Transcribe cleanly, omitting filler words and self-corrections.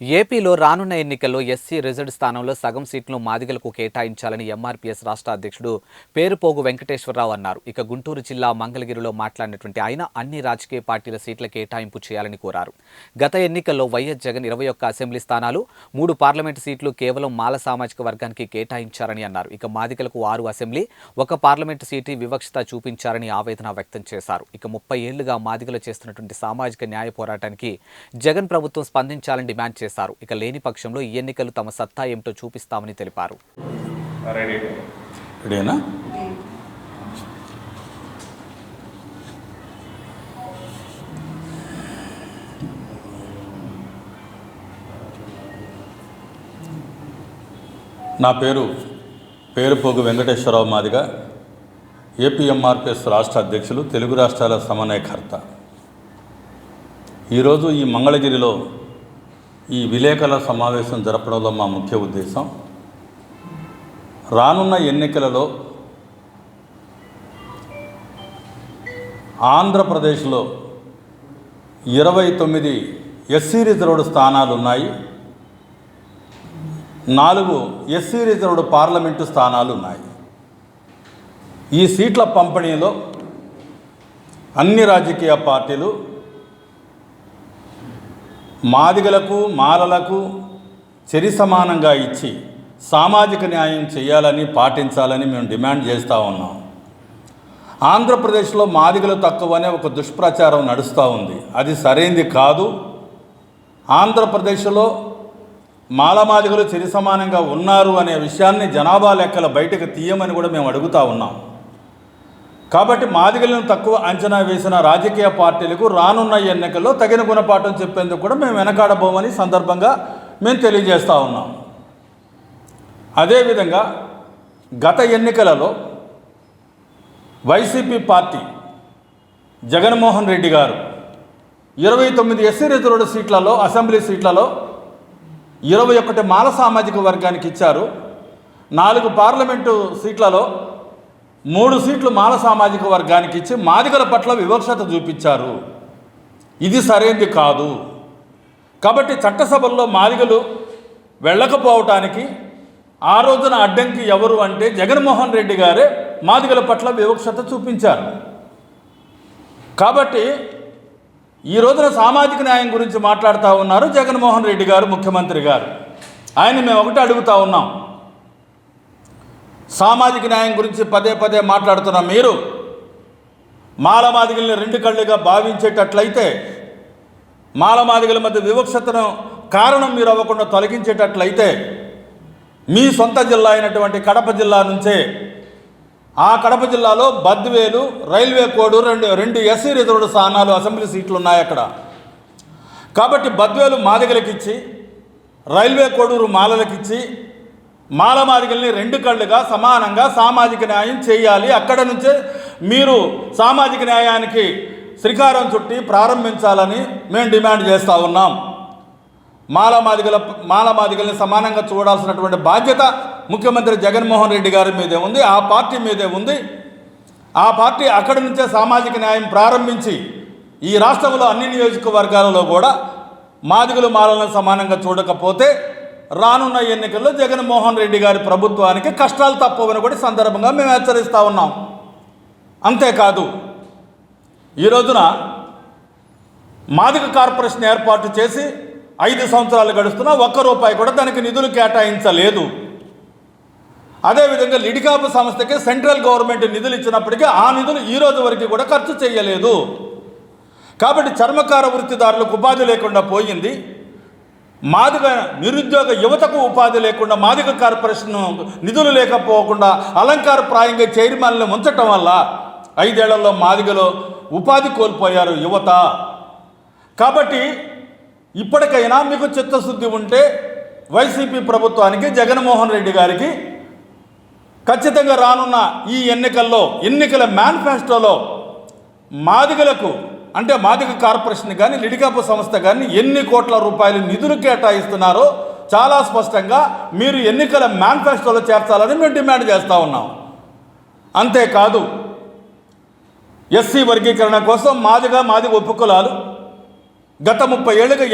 ఏపీలో రానున్న ఎన్నికల్లో ఎస్సీ రిజర్వ్డ్ స్థానంలో సగం సీట్లను మాదిగలకు కేటాయించాలని ఎంఆర్పీఎస్ రాష్ట్ర అధ్యక్షుడు పేరుపోగు వెంకటేశ్వరరావు అన్నారు. ఇక గుంటూరు జిల్లా మంగళగిరిలో మాట్లాడినటువంటి ఆయన అన్ని రాజకీయ పార్టీల సీట్ల కేటాయింపు చేయాలని కోరారు. గత ఎన్నికల్లో వైఎస్ జగన్ 21 అసెంబ్లీ స్థానాలు, 3 పార్లమెంటు సీట్లు కేవలం మాల సామాజిక వర్గానికి కేటాయించారని అన్నారు. ఇక మాదిగలకు 6 అసెంబ్లీ, 1 పార్లమెంటు సీటు వివక్షత చూపించారని ఆవేదన వ్యక్తం చేశారు. ఇక 30 ఏళ్లుగా మాదిగలు చేస్తున్నటువంటి సామాజిక న్యాయ పోరాటానికి జగన్ ప్రభుత్వం స్పందించాలని డిమాండ్ చేశారు. ఇక లేని పక్షంలో ఈ ఎన్నికలు తమ సత్తా ఏమిటో చూపిస్తామని తెలిపారు. నా పేరుపోగు వెంకటేశ్వరరావు మాదిగ, ఏపీఎంఆర్పీఎస్ రాష్ట్ర అధ్యక్షులు, తెలుగు రాష్ట్రాల సమన్వయకర్త. ఈరోజు ఈ మంగళగిరిలో ఈ విలేకరుల సమావేశం జరపడంలో మా ముఖ్య ఉద్దేశం, రానున్న ఎన్నికలలో ఆంధ్రప్రదేశ్లో 29 ఎస్సీ రిజర్వ్డ్ స్థానాలు ఉన్నాయి, 4 ఎస్సీ రిజర్వ్డ్ పార్లమెంటు స్థానాలు ఉన్నాయి. ఈ సీట్ల పంపిణీలో అన్ని రాజకీయ పార్టీలు మాదిగలకు, మాలలకు చరి సమానంగా ఇచ్చి సామాజిక న్యాయం చేయాలని, పాటించాలని మేము డిమాండ్ చేస్తూ ఉన్నాం. ఆంధ్రప్రదేశ్లో మాదిగలు తక్కువనే ఒక దుష్ప్రచారం నడుస్తూ ఉంది. అది సరైంది కాదు. ఆంధ్రప్రదేశ్లో మాదిగలు చరి సమానంగా ఉన్నారు అనే విషయాన్ని జనాభా లెక్కల బయటకు తీయమని కూడా మేము అడుగుతూ ఉన్నాం. కాబట్టి మాదిగలను తక్కువ అంచనా వేసిన రాజకీయ పార్టీలకు రానున్న ఎన్నికల్లో తగిన గుణపాఠం చెప్పేందుకు కూడా మేము వెనకాడబోమని సందర్భంగా మేము తెలియజేస్తూ ఉన్నాం. అదేవిధంగా గత ఎన్నికలలో వైసీపీ పార్టీ జగన్మోహన్ రెడ్డి గారు 29 ఎస్సీ రిజర్వ్డ్ సీట్లలో, అసెంబ్లీ సీట్లలో 21 మాల సామాజిక వర్గానికి ఇచ్చారు. 4 పార్లమెంటు సీట్లలో 3 సీట్లు మాల సామాజిక వర్గానికి ఇచ్చి మాదిగల పట్ల వివక్షత చూపించారు. ఇది సరైనది కాదు. కాబట్టి చట్టసభల్లో మాదిగలు వెళ్ళకపోవటానికి ఆ రోజున అడ్డంకి ఎవరు అంటే జగన్మోహన్ రెడ్డి గారే మాదిగల పట్ల వివక్షత చూపించారు. కాబట్టి ఈ రోజున సామాజిక న్యాయం గురించి మాట్లాడుతూ ఉన్నారు జగన్మోహన్ రెడ్డి గారు, ముఖ్యమంత్రి గారు. ఆయన మేము ఒకటి అడుగుతూ ఉన్నాం, సామాజిక న్యాయం గురించి పదే పదే మాట్లాడుతున్న మీరు మాదిగల్ని 2 కళ్ళుగా భావించేటట్లయితే, మాదిగల మధ్య వివక్షతను కారణం మీరు అవ్వకుండా తొలగించేటట్లయితే, మీ సొంత జిల్లా అయినటువంటి కడప జిల్లా నుంచే, ఆ కడప జిల్లాలో Badvel, railway code 2 SC reserved స్థానాలు, అసెంబ్లీ సీట్లు ఉన్నాయి అక్కడ. కాబట్టి బద్వేలు మాదిగలకిచ్చి, రైల్వే కోడూరు మాలలకిచ్చి, మాదిగల్ని 2 కళ్ళుగా సమానంగా సామాజిక న్యాయం చేయాలి. అక్కడ నుంచే మీరు సామాజిక న్యాయానికి శ్రీకారం చుట్టి ప్రారంభించాలని మేము డిమాండ్ చేస్తూ ఉన్నాం. మాదిగల్ని సమానంగా చూడాల్సినటువంటి బాధ్యత ముఖ్యమంత్రి జగన్మోహన్ రెడ్డి గారి మీదే ఉంది, ఆ పార్టీ మీదే ఉంది. ఆ పార్టీ అక్కడి నుంచే సామాజిక న్యాయం ప్రారంభించి ఈ రాష్ట్రంలో అన్ని నియోజకవర్గాలలో కూడా మాదిగలను సమానంగా చూడకపోతే రానున్న ఎన్నికల్లో జగన్మోహన్ రెడ్డి గారి ప్రభుత్వానికి కష్టాలు తప్పవని కూడా సందర్భంగా మేము హెచ్చరిస్తూ ఉన్నాం. అంతేకాదు, ఈ రోజున మాదిగ కార్పొరేషన్ ఏర్పాటు చేసి 5 సంవత్సరాలు గడుస్తున్నా ₹1 కూడా దానికి నిధులు కేటాయించలేదు. అదేవిధంగా లిడికాపు సంస్థకి సెంట్రల్ గవర్నమెంట్ నిధులు ఇచ్చినప్పటికీ ఆ నిధులు ఈ రోజు వరకు కూడా ఖర్చు చేయలేదు. కాబట్టి చర్మకార వృత్తిదారులకు ఉపాధి లేకుండా పోయింది. మాదిగ నిరుద్యోగ యువతకు ఉపాధి లేకుండా, మాదిగ కార్పొరేషన్ నిధులు లేకపోకుండా అలంకారప్రాయంగా చైర్మన్లు ఉంచటం వల్ల 5 ఏళ్లలో మాదిగలో ఉపాధి కోల్పోయారు యువత. కాబట్టి ఇప్పటికైనా మీకు చిత్తశుద్ధి ఉంటే వైసీపీ ప్రభుత్వానికి, జగన్మోహన్ రెడ్డి గారికి ఖచ్చితంగా రానున్న ఈ ఎన్నికల మేనిఫెస్టోలో మాదిగలకు అంటే మాదిగ కార్పొరేషన్ కానీ, లిడికాపు సంస్థ కానీ ఎన్ని కోట్ల రూపాయలు నిధులు కేటాయిస్తున్నారో చాలా స్పష్టంగా మీరు ఎన్నికల మేనిఫెస్టోలో చేర్చాలని మేము డిమాండ్ చేస్తూ ఉన్నాం. అంతేకాదు, ఎస్సీ వర్గీకరణ కోసం మాదిగ ఉపకులాలు గత 30 ఏళ్ళుగా